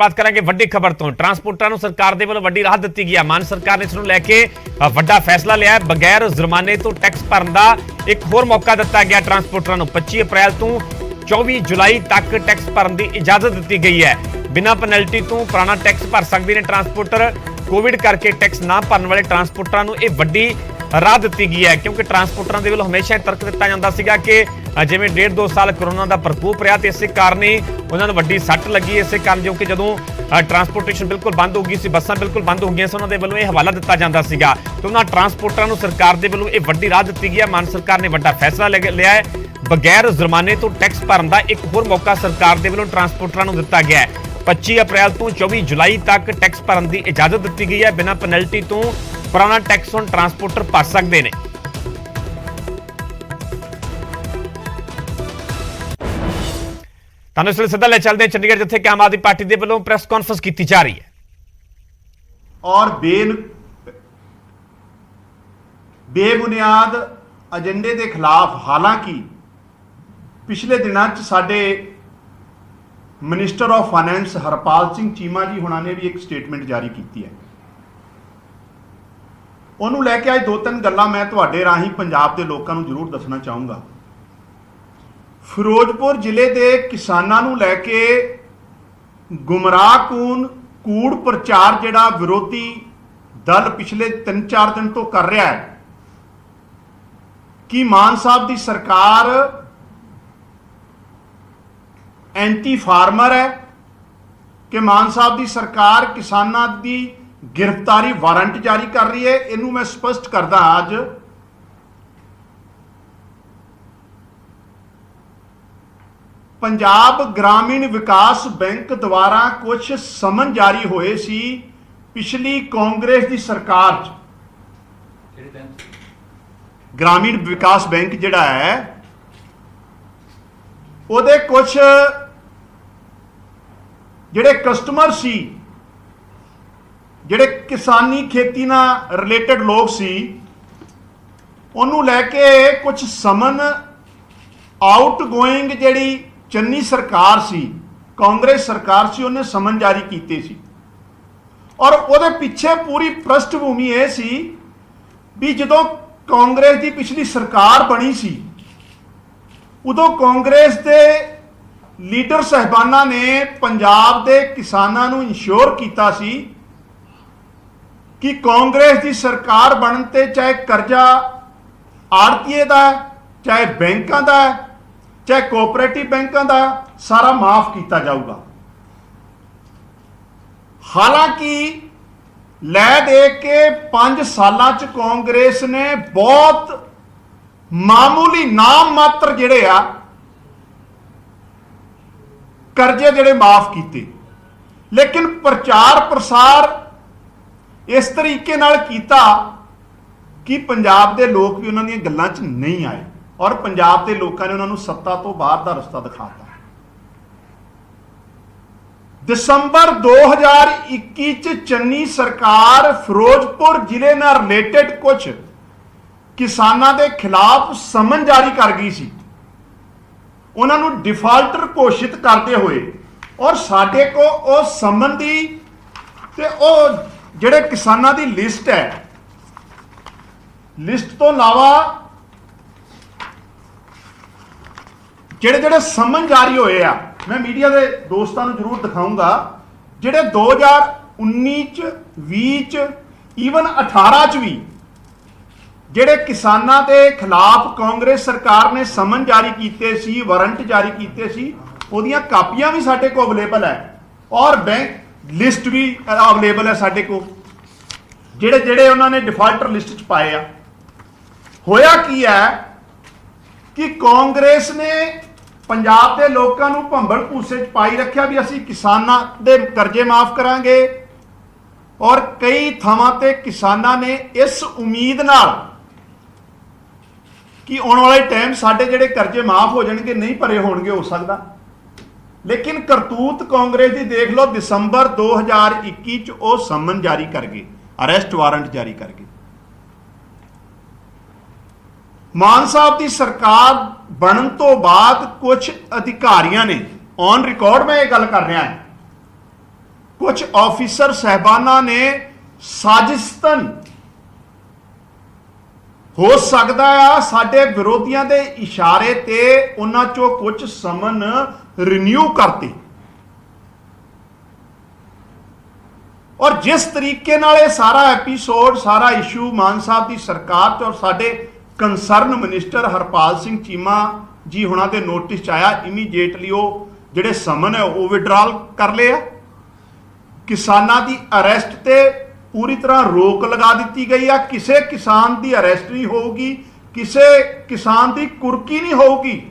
बात करेंगे वड्डी खबर तो ट्रांसपोर्टर सरकार के वालों वड्डी राहत दी गई है। मान सरकार ने इसनूं लैके वड्डा फैसला लिया है। बगैर जुर्माने तो टैक्स भरन का एक होर मौका दिता गया ट्रांसपोर्टरों को। 25 अप्रैल तो 24 जुलाई तक टैक्स भरन की इजाजत दी गई है। बिना पेनल्टी तो पुराना टैक्स भर सकते हैं ट्रांसपोर्टर। कोविड करके टैक्स ना भरन वाले ट्रांसपोर्टरों को यह वड्डी राह दी गई है, क्योंकि ट्रांसपोर्टरों के वालों हमेशा तर्क दिता जाता सीगा कि जिवें 1.5-2 साल कोरोना का प्रकोप रहा तो इस कारण ही उन्होंने वड्डी सट लगी। इस कारण जो कि जदों ट्रांसपोर्टेशन बिल्कुल बंद हो गई सी, बसां बिल्कुल बंद हो गई, उन्होंने वालों यह हवाला दिता जाता सीगा। तो उन्होंने ट्रांसपोर्टरों को सरकार के वालों यह वड्डी राह दी गई है। मान सरकार ने वड्डा फैसला लिया है। बगैर जुर्माने तो टैक्स भरन का एक होर मौका सरकार के वालों ट्रांसपोर्टरों को दिता गया है। 25 अप्रैल तो 24 जुलाई तक टैक्स भरन की इजाजत दी गई है। बिना पेनल्टी तो पुराना टैक्स हुण ट्रांसपोर्टर भर सकते हैं। तुहानूं इस वेले सीधा ले चलते हैं चंडीगढ़, जिथे आम आदमी पार्टी के वालों प्रेस कॉन्फ्रेंस की जा रही है और बेबुनियाद एजेंडे के खिलाफ। हालांकि पिछले दिनों साडे minister of finance Harpal Singh Cheema ji होना ने भी एक स्टेटमेंट जारी की है। उन्होंने लैके आज 2-3 गल्लां मैं तुहाडे राही पंजाब के लोगों को जरूर दसना चाहूँगा। फिरोजपुर जिले के किसानों को लैके गुमराहकुन कूड़ प्रचार जिहड़ा विरोधी दल पिछले 3-4 दिन तो कर रहा है कि मान साहब की सरकार एंटी फार्मर है, कि मान साहब की सरकार किसानों की गिरफ्तारी वारंट जारी कर रही है। इनू मैं स्पष्ट करदा आज पंजाब ग्रामीण विकास बैंक द्वारा कुछ समन जारी होए सी पिछली कांग्रेस की सरकार च। ग्रामीण विकास बैंक जिहड़ा है उहदे कुछ जिहड़े कस्टमर सी, जिहड़े किसानी खेती नाल रिलेटेड लोग सी, उन्होंने लैके कुछ समन आउट गोइंग जिहड़ी चन्नी सरकार सी, कांग्रेस सरकार सी, उन्हें समन जारी कीते सी। और उहदे पिछे पूरी पृष्ठभूमि यह सी भी जदों कांग्रेस की पिछली सरकार बनी सी उदों कांग्रेस के लीडर साहिबाना ने पंजाब के किसानों को इंश्योर किया सी कि कांग्रेस की सरकार बनते चाहे कर्जा आड़तीए का, चाहे बैंकों का, चाहे कोऑपरेटिव बैंकों का, सारा माफ किया जाऊगा। हालांकि लै दे के 5 सालों च कांग्रेस ने बहुत मामूली नाम मात्र जिहड़े आ कर्जे जिहड़े माफ किए, लेकिन प्रचार प्रसार इस तरीके नाल कीता कि पंजाब के लोग भी उन्होंने गल्लां च नहीं आए और पंजाब के लोगों ने उन्होंने सत्ता तो बाहर का रस्ता दिखाता। दिसंबर 2021 च चन्नी सरकार फिरोजपुर जिले नाल रिलेटेड कुछ किसानों के खिलाफ समन जारी कर गई सी, उन्होंने डिफाल्टर घोषित करते हुए। और साडे को उस संबंधी ते ओ जिहड़े किसानों की लिस्ट है, लिस्ट तो इलावा जिहड़े समन जारी होए आ, मैं मीडिया के दोस्तों को जरूर दिखाऊंगा। जिहड़े 2019 20 ईवन 18 च भी जिहड़े किसानों के खिलाफ कांग्रेस सरकार ने समन जारी कीते सी, वारंट जारी कीते सी, उहदियां कापियां भी साडे को अवेलेबल है और बैंक लिस्ट भी अवेलेबल है साडे को, जिहड़े जिहड़े उन्होंने डिफाल्टर लिस्ट च पाए आ। होया की है कि कांग्रेस ने पंजाब के लोगों को भंबल भूसे च पाई रखिया भी असीं किसानां दे कर्जे माफ करांगे। और कई थावां ते किसानां ने इस उम्मीद नाल कि आने वाले टाइम साडे जिहड़े कर्जे माफ हो जाएंगे, नहीं भरे होणगे, हो सकता। लेकिन करतूत कांग्रेस की देख लो, दिसंबर 2021 च वो समन जारी कर गए, अरेस्ट वारंट जारी कर गए। मान साहब की सरकार बनने तो बाद कुछ अधिकारियों ने ऑन रिकॉर्ड मैं ये गल कर रहा है कुछ ऑफिसर साहबाना ने साजिशतन हो सकता है साडे विरोधियों के इशारे ते उन्हां चों कुछ समन रिन्यू करते। और जिस तरीके नाल ये सारा एपीसोड सारा इशू मान साहब की सरकार ते और साडे कंसर्न मिनिस्टर हरपाल सिंह चीमा जी हुणां दे नोटिस च आया, इमीडिएटली वो जिहड़े समन है वो विड्रॉल कर लिया। किसानां दी अरेस्ट ते पूरी तरह रोक लगा दी गई है। किसी किसान की अरेस्ट नहीं होगी, किसी किसान की कुर्की नहीं होगी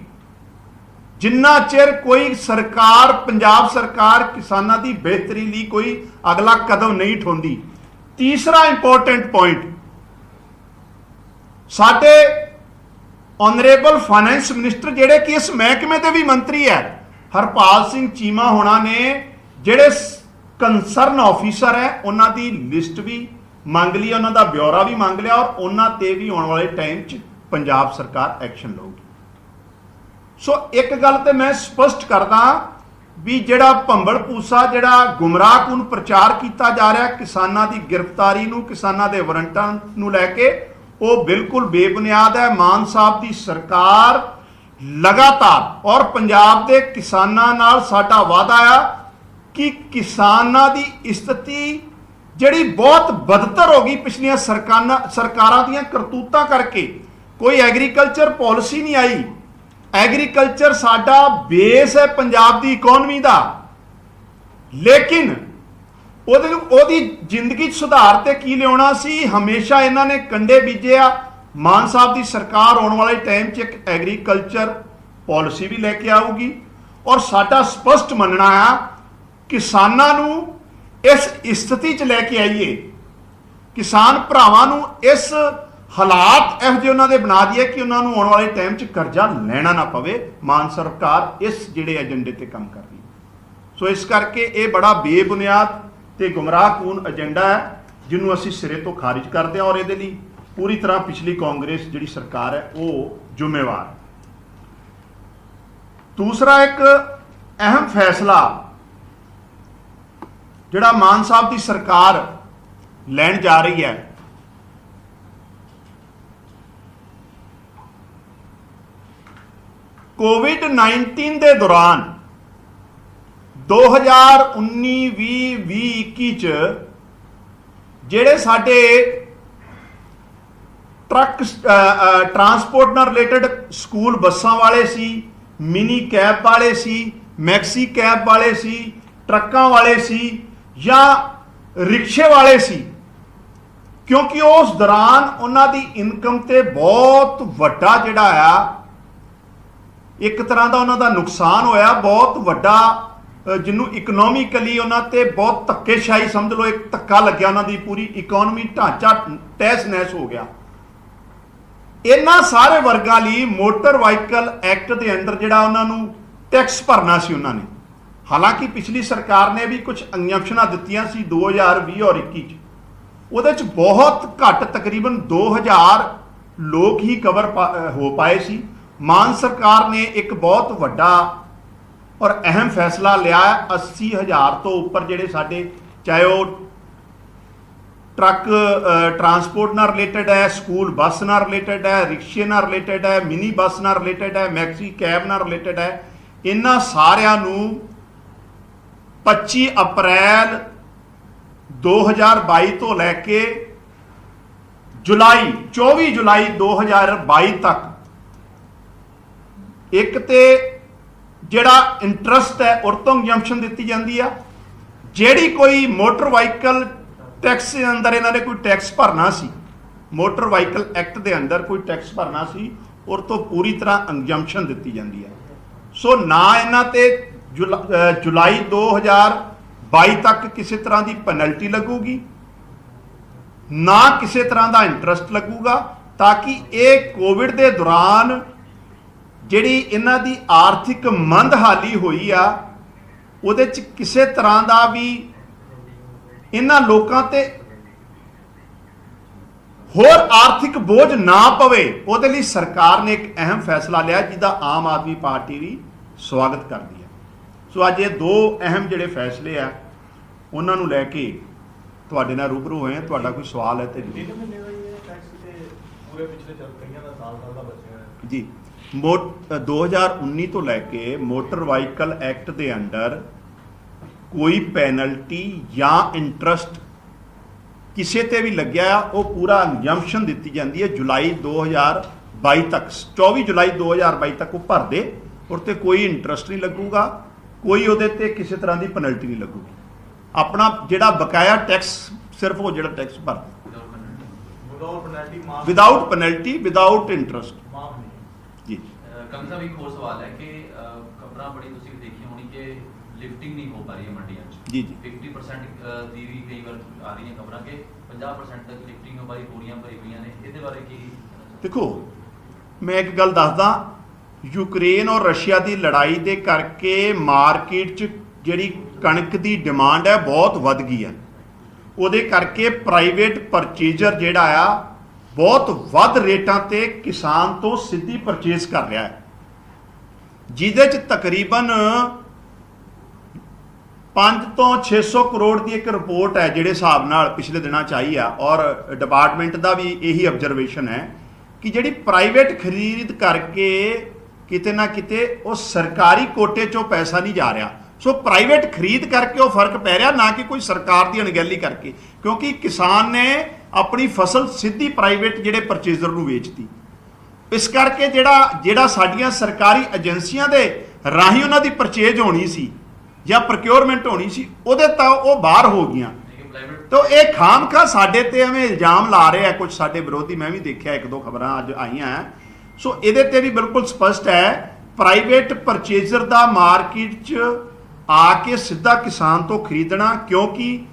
जिन्ना चिर कोई सरकार पंजाब सरकार किसानां की बेहतरी लिए कोई अगला कदम नहीं उठाउंदी। तीसरा इंपॉर्टेंट पॉइंट, साडे ऑनरेबल फाइनेंस मिनिस्टर जिहड़े कि इस महकमे के भी मंत्री है हरपाल सिंह चीमा होना ने जिहड़े कंसर्न ऑफिसर है उन्हां दी लिस्ट भी मंग ली, उन्हां दा ब्यौरा भी मंग लिया और उन्हां ते भी आने वाले टाइम च पंजाब सरकार एक्शन लऊगी। सो एक गल तो मैं स्पष्ट करदा भी जिहड़ा भंबल पूसा जिहड़ा गुमराहकुन प्रचार किया जा रहा किसानां दी गिरफ्तारी नूं किसानां दे वारंटां नूं लैके वो बिल्कुल बेबुनियाद है। मान साहब की सरकार लगातार और पंजाब के किसानां नाल साडा वादा है कि किसानां दी स्थिति जिहड़ी बहुत बदतर हो गई पिछलियां सरकारां दीयां करतूतां करके, कोई एग्रीकल्चर पॉलिसी नहीं आई। एग्रीकल्चर साडा बेस है पंजाब की इकोनॉमी का, लेकिन ओदी जिंदगी सुधार ते की लियाउणा सी, हमेशा इन्हां ने कंडे बीजे आ। मान साहब की सरकार आने वाले टाइम च एक एग्रीकल्चर पॉलिसी भी लेके आऊगी और साडा स्पष्ट मनना है किसानां नूं इस स्थिति च लैके आईए, किसान भरावां नूं इस हालात इहो जिहे उन्हां दे बना दिए कि उन्हां नूं आने वाले टाइम च कर्जा लेना ना पवे। मान सरकार इस जिहड़े एजेंडे ते काम कर रही है। सो इस करके ये बड़ा बेबुनियाद ते गुमराहकुन एजेंडा है जिन्हों असीं सिरे तो खारिज करते हैं और ये पूरी तरह पिछली कांग्रेस जिहड़ी सरकार है वो जिम्मेवार है। दूसरा एक अहम फैसला जिहड़ा मान साहब की सरकार लैण जा रही है, कोविड-19 के दौरान 2019-20 च जिहड़े साडे ट्रक ट्रांसपोर्ट नाल रिलेटेड स्कूल बसां वाले सी, मिनी कैब वाले सी, मैक्सी कैब वाले सी, ट्रकों वाले सी या रिक्शे वाले सी, क्योंकि उस दौरान उन्हां दी इनकम ते बहुत वड्डा जिहड़ा आ एक तरह का उन्हां दा नुकसान होया, बहुत वड्डा जिन्हों इकनोमिकली उन्होंने ते बहुत धक्केशाही समझ लो, एक धक्का लग्या उन्होंने पूरी इकोनॉमी ढांचा तहस नहस हो गया। इन्हां सारे वर्गां लई मोटर व्हीकल एक्ट के अंदर जिहड़ा उन्होंने टैक्स भरना सी उन्होंने, हालांकि पिछली सरकार ने भी कुछ इंजैक्शनां दित्तियां सी 2020 और 21 उहदे च बहुत घट तकरीबन 2000 लोग ही कवर हो पाए सी। मान सरकार ने एक बहुत वड्डा और अहम फैसला लिया 80,000 तो उपर जिहड़े साडे चाहे वो ट्रक ट्रांसपोर्ट नाल रिलेटेड है, स्कूल बस नाल रिलेटेड है, रिक्शे नाल रिलेटेड है, मिनी बस नाल रिलेटेड है, मैक्सी कैब नाल रिलेटेड है, इन्हां सारियां नूं 25 अप्रैल 2022 तो लैके 24 जुलाई 2022 तक एक ते जिहड़ा इंटरस्ट है उस तो इंजैक्शन दी जाती है। जिहड़ी कोई मोटर व्हीकल टैक्स के अंदर इन्हों ने कोई टैक्स भरना सी, मोटर व्हीकल एक्ट के अंदर कोई टैक्स भरना सी और तो पूरी तरह इंजैक्शन दी जाती है। सो ना इन्हां ते जुलाई 2022 तक किसी तरह की पेनल्टी लगूगी, ना किसी तरह का इंटरस्ट लगूगा, ताकि ये कोविड के दौरान जिहड़ी इन्हां दी आर्थिक मंदहाली हुई आ उहदे च किसी तरह का भी इन्हां लोकां ते होर आर्थिक बोझ ना पवे, उहदे लई सरकार ने एक अहम फैसला लिया जिसका आम आदमी पार्टी भी स्वागत करती है। सो अज ये दो अहम जिहड़े फैसले आ ਉਹਨਾਂ ਨੂੰ ਲੈ ਕੇ ਤੁਹਾਡੇ ਨਾਲ ਰੂਬਰੂ ਹੋਏ ਹਾਂ। ਤੁਹਾਡਾ ਕੋਈ ਸਵਾਲ ਹੈ ਤੇ 3 ਮਹੀਨੇ ਦਾ ਇਹ ਟੈਕਸ ਤੇ ਪੂਰੇ ਪਿਛਲੇ ਕਈਆਂ ਦਾ ਸਾਲ ਦਾ ਬਚਿਆ ਹੈ ਜੀ। 2019 ਤੋਂ ਲੈ ਕੇ ਮੋਟਰ ਵਾਹੀਕਲ ਐਕਟ ਦੇ ਅੰਡਰ ਕੋਈ ਪੈਨਲਟੀ ਜਾਂ ਇੰਟਰਸਟ ਕਿਸੇ ਤੇ ਵੀ ਲੱਗਿਆ ਉਹ ਪੂਰਾ ਇੰਜੰਪਸ਼ਨ ਦਿੱਤੀ ਜਾਂਦੀ ਹੈ ਜੁਲਾਈ 2022 ਤੱਕ, 24 ਜੁਲਾਈ 2022 ਤੱਕ ਉਹ ਭਰ ਦੇ, ਔਰ ਤੇ ਕੋਈ ਇੰਟਰਸਟ ਨਹੀਂ ਲੱਗੂਗਾ, ਕੋਈ ਉਹਦੇ ਤੇ ਕਿਸੇ ਤਰ੍ਹਾਂ ਦੀ ਪੈਨਲਟੀ ਨਹੀਂ ਲੱਗੂਗੀ। ਆਪਣਾ ਜਿਹੜਾ ਬਕਾਇਆ ਟੈਕਸ ਸਿਰਫ ਉਹ ਜਿਹੜਾ ਟੈਕਸ ਭਰਦਾ ਵਿਦਾਊਟ ਪੈਨਲਟੀ ਵਿਦਾਊਟ ਇੰਟਰਸਟ ਜੀ। ਕੰਗ ਸਾਹਿਬ ਇੱਕ ਹੋਰ ਸਵਾਲ ਹੈ ਕਿ ਖਬਰਾਂ ਬੜੀ ਤੁਸੀਂ ਦੇਖੀ ਹੋਣੀ ਕਿ ਲਿਫਟਿੰਗ ਨਹੀਂ ਹੋ ਪਾ ਰਹੀ ਹੈ ਮੰਡੀਆਂ 'ਚ। ਜੀ ਜੀ 50% ਦੀ ਵੀ ਕਈ ਵਾਰ ਆ ਰਹੀਆਂ ਖਬਰਾਂ ਕਿ 50% ਤੱਕ ਲਿਫਟਿੰਗ ਹੋ ਪਾਈ, ਬੋਰੀਆਂ ਭਰੀ ਹੋਈਆਂ ਨੇ, ਇਹਦੇ ਬਾਰੇ ਕੀ? ਦੇਖੋ, ਮੈਂ ਇੱਕ ਗੱਲ ਦੱਸਦਾ, ਯੂਕਰੇਨ ਔਰ ਰਸ਼ੀਆ ਦੀ ਲੜਾਈ ਦੇ ਕਰਕੇ ਮਾਰਕੀਟ 'ਚ ਜਿਹੜੀ ਕਣਕ ਦੀ ਡਿਮਾਂਡ ਹੈ ਬਹੁਤ ਵੱਧ ਗਈ ਹੈ। ਉਹਦੇ ਕਰਕੇ ਪ੍ਰਾਈਵੇਟ ਪਰਚੇਜ਼ਰ ਜਿਹੜਾ ਆ ਬਹੁਤ ਵੱਧ ਰੇਟਾਂ ਤੇ ਕਿਸਾਨ ਤੋਂ ਸਿੱਧੀ ਪਰਚੇਜ਼ ਕਰ ਰਿਹਾ ਹੈ, ਜਿਹਦੇ 'ਚ ਤਕਰੀਬਨ 5 ਤੋਂ 600 ਕਰੋੜ ਦੀ ਇੱਕ ਰਿਪੋਰਟ ਹੈ ਜਿਹੜੇ ਹਿਸਾਬ ਨਾਲ ਪਿਛਲੇ ਦਿਨਾਂ 'ਚ ਆਈ ਆ, ਔਰ ਡਿਪਾਰਟਮੈਂਟ ਦਾ ਵੀ ਇਹੀ ਆਬਜ਼ਰਵੇਸ਼ਨ ਹੈ ਕਿ ਜਿਹੜੀ ਪ੍ਰਾਈਵੇਟ ਖਰੀਦ ਕਰਕੇ ਕਿਤੇ ਨਾ ਕਿਤੇ ਉਹ ਸਰਕਾਰੀ ਕੋਟੇ 'ਚੋਂ ਪੈਸਾ ਨਹੀਂ ਜਾ ਰਿਹਾ। ਸੋ ਪ੍ਰਾਈਵੇਟ ਖਰੀਦ ਕਰਕੇ ਉਹ ਫਰਕ ਪੈ ਰਿਹਾ, ਨਾ ਕਿ ਕੋਈ ਸਰਕਾਰ ਦੀ ਅਣਗਹਿਲੀ ਕਰਕੇ, ਕਿਉਂਕਿ ਕਿਸਾਨ ਨੇ ਆਪਣੀ ਫਸਲ ਸਿੱਧੀ ਪ੍ਰਾਈਵੇਟ ਜਿਹੜੇ ਪਰਚੇਜ਼ਰ ਨੂੰ ਵੇਚਤੀ। ਇਸ ਕਰਕੇ ਜਿਹੜਾ ਸਾਡੀਆਂ ਸਰਕਾਰੀ ਏਜੰਸੀਆਂ ਦੇ ਰਾਹੀਂ ਉਹਨਾਂ ਦੀ ਪਰਚੇਜ ਹੋਣੀ ਸੀ ਜਾਂ ਪ੍ਰੋਕਿਉਰਮੈਂਟ ਹੋਣੀ ਸੀ, ਉਹਦੇ ਤਾਂ ਉਹ ਬਾਹਰ ਹੋ ਗਈਆਂ। ਤਾਂ ਇਹ ਖਾਮਖਾ ਸਾਡੇ ਤੇ ਐਵੇਂ ਇਲਜ਼ਾਮ ਲਾ ਰਹੇ ਆ ਕੁਝ ਸਾਡੇ ਵਿਰੋਧੀ। ਮੈਂ ਵੀ ਦੇਖਿਆ 1-2 ਖਬਰਾਂ ਅੱਜ ਆਈਆਂ। ਸੋ ਇਹਦੇ ਤੇ ਵੀ ਬਿਲਕੁਲ ਸਪਸ਼ਟ ਹੈ, ਪ੍ਰਾਈਵੇਟ ਪਰਚੇਜ਼ਰ ਦਾ ਮਾਰਕੀਟ 'ਚ ਆ ਕੇ ਸਿੱਧਾ ਕਿਸਾਨ ਤੋਂ ਖਰੀਦਣਾ, ਕਿਉਂਕਿ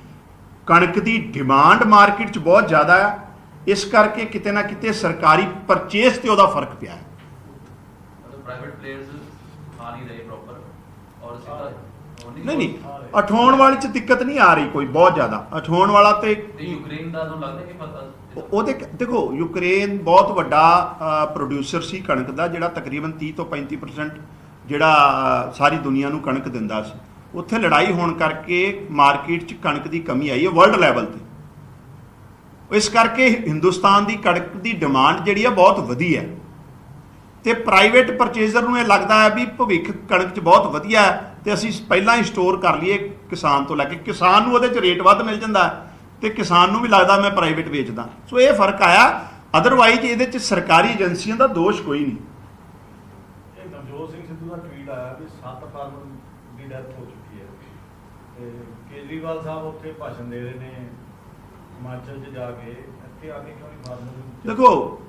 ਕਣਕ ਦੀ ਡਿਮਾਂਡ ਮਾਰਕੀਟ 'ਚ ਬਹੁਤ ਜ਼ਿਆਦਾ ਹੈ, ਇਸ ਕਰਕੇ ਕਿਤੇ ਨਾ ਕਿਤੇ ਸਰਕਾਰੀ ਪਰਚੇਸ ਤੇ ਉਹਦਾ ਫਰਕ ਪਿਆ ਹੈ। ਮਤਲਬ ਪ੍ਰਾਈਵੇਟ ਪਲੇਅਰਸ ਆ ਨਹੀਂ ਰਹੇ ਪ੍ਰੋਪਰ ਔਰ ਸਿੱਧਾ ਨਹੀਂ ਅਠਾਉਣ ਵਾਲੀ 'ਚ ਦਿੱਕਤ ਨਹੀਂ ਆ ਰਹੀ ਕੋਈ ਬਹੁਤ ਜ਼ਿਆਦਾ। ਅਠਾਉਣ ਵਾਲਾ ਤੇ ਯੂਕਰੇਨ ਦਾ ਤੁਹਾਨੂੰ ਲੱਗਦਾ ਕਿ ਪਤਾ ਉਹਦੇ ਦੇਖੋ, ਯੂਕਰੇਨ ਬਹੁਤ ਵੱਡਾ ਪ੍ਰੋਡਿਊਸਰ ਸੀ ਕਣਕ ਦਾ, ਜਿਹੜਾ ਤਕਰੀਬਨ 30 ਤੋਂ 35% ਜਿਹੜਾ ਸਾਰੀ ਦੁਨੀਆ ਨੂੰ ਕਣਕ ਦਿੰਦਾ ਸੀ। ਉੱਥੇ ਲੜਾਈ ਹੋਣ ਕਰਕੇ ਮਾਰਕੀਟ 'ਚ ਕਣਕ ਦੀ ਕਮੀ ਆਈ ਹੈ ਵਰਲਡ ਲੈਵਲ ਤੇ। ਇਸ ਕਰਕੇ ਹਿੰਦੁਸਤਾਨ ਦੀ ਕਣਕ ਦੀ ਡਿਮਾਂਡ ਜਿਹੜੀ ਆ ਬਹੁਤ ਵਧੀ ਹੈ, ਤੇ ਪ੍ਰਾਈਵੇਟ ਪਰਚੇਜ਼ਰ ਨੂੰ ਇਹ ਲੱਗਦਾ ਹੈ ਵੀ ਭਵਿੱਖ ਕਣਕ 'ਚ ਬਹੁਤ ਵਧੀਆ ਹੈ ਤੇ ਅਸੀਂ ਪਹਿਲਾਂ ਹੀ ਸਟੋਰ ਕਰ ਲਈਏ ਕਿਸਾਨ ਤੋਂ ਲੈ ਕੇ। ਕਿਸਾਨ ਨੂੰ ਉਹਦੇ 'ਚ ਰੇਟ ਵੱਧ ਮਿਲ ਜਾਂਦਾ ਤੇ ਕਿਸਾਨ ਨੂੰ ਵੀ ਲੱਗਦਾ ਮੈਂ ਪ੍ਰਾਈਵੇਟ ਵੇਚਦਾ। ਸੋ ਇਹ ਫਰਕ ਆਇਆ, ਅਦਰਵਾਈਜ਼ ਇਹਦੇ 'ਚ ਸਰਕਾਰੀ ਏਜੰਸੀਆਂ ਦਾ ਦੋਸ਼ ਕੋਈ ਨਹੀਂ। ਇਹ ਨਵਜੋਤ ਸਿੰਘ ਸਿੱਧੂ ਦਾ ਟਵੀਟ ਆਇਆ ਵੀ 7 ਫਾਰਮਰ ਦੀ ਡੈਥ ਹੋ ਚੁੱਕੀ ਹੈ ਤੇ ਕੇਜਰੀਵਾਲ ਸਾਹਿਬ ਉੱਥੇ ਭਾਸ਼ਣ ਦੇ ਰਹੇ ਨੇ ਹਿਮਾਚਲ 'ਚ ਜਾ ਕੇ, ਇੱਥੇ ਆ ਕੇ ਕਿਉਂ ਨਹੀਂ ਫਾਰਮਰ? ਦੇਖੋ,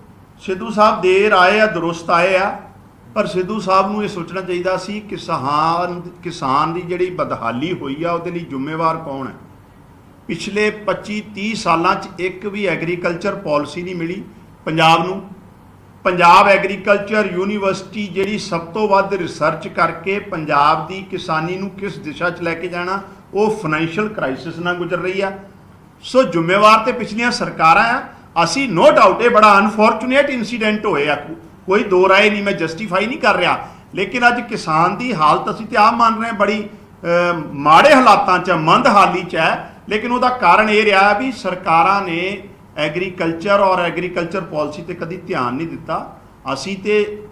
ਸਿੱਧੂ ਸਾਹਿਬ ਦੇਰ ਆਏ ਆ, ਦੁਰਸਤ ਆਏ ਆ, ਪਰ ਸਿੱਧੂ ਸਾਹਿਬ ਨੂੰ ਇਹ ਸੋਚਣਾ ਚਾਹੀਦਾ ਸੀ ਕਿ ਕਿਸਾਨ ਦੀ ਜਿਹੜੀ ਬਦਹਾਲੀ ਹੋਈ ਆ ਉਹਦੇ ਲਈ ਜ਼ਿੰਮੇਵਾਰ ਕੌਣ ਹੈ। ਪਿਛਲੇ 25-30 ਸਾਲਾਂ 'ਚ ਇੱਕ ਵੀ ਐਗਰੀਕਲਚਰ ਪਾਲਿਸੀ ਨਹੀਂ ਮਿਲੀ ਪੰਜਾਬ ਨੂੰ। ਪੰਜਾਬ ਐਗਰੀਕਲਚਰ ਯੂਨੀਵਰਸਿਟੀ ਜਿਹੜੀ ਸਭ ਤੋਂ ਵੱਧ ਰਿਸਰਚ ਕਰਕੇ ਪੰਜਾਬ ਦੀ ਕਿਸਾਨੀ ਨੂੰ ਕਿਸ ਦਿਸ਼ਾ 'ਚ ਲੈ ਕੇ ਜਾਣਾ, ਉਹ ਫਾਈਨੈਂਸ਼ੀਅਲ ਕ੍ਰਾਈਸਿਸ ਨਾਲ ਗੁਜ਼ਰ ਰਹੀ ਆ। ਸੋ ਜ਼ਿੰਮੇਵਾਰ ਤੇ ਪਿਛਲੀਆਂ ਸਰਕਾਰਾਂ ਆ। ਅਸੀਂ ਨੋ ਡਾਊਟ ਇਹ ਬੜਾ ਅਨਫੋਰਚੂਨੇਟ ਇਨਸੀਡੈਂਟ ਹੋਏ ਆ, ਕੋਈ ਦੋ ਰਾਏ ਨਹੀਂ, ਮੈਂ ਜਸਟੀਫਾਈ ਨਹੀਂ ਕਰ ਰਿਹਾ, ਲੇਕਿਨ ਅੱਜ ਕਿਸਾਨ ਦੀ ਹਾਲਤ ਅਸੀਂ ਤੇ ਆਪ ਮੰਨ ਰਹੇ ਬੜੀ ਮਾੜੇ ਹਾਲਾਤਾਂ 'ਚ, ਮੰਦ ਹਾਲੀ 'ਚ ਹੈ। ਲੇਕਿਨ ਉਹਦਾ ਕਾਰਨ ਇਹ ਰਿਹਾ ਵੀ ਸਰਕਾਰਾਂ ਨੇ ਐਗਰੀਕਲਚਰ ਔਰ ਐਗਰੀਕਲਚਰ ਪਾਲਿਸੀ ਤੇ ਕਦੀ ਧਿਆਨ ਨਹੀਂ ਦਿੱਤਾ। ਅਸੀਂ ਤੇ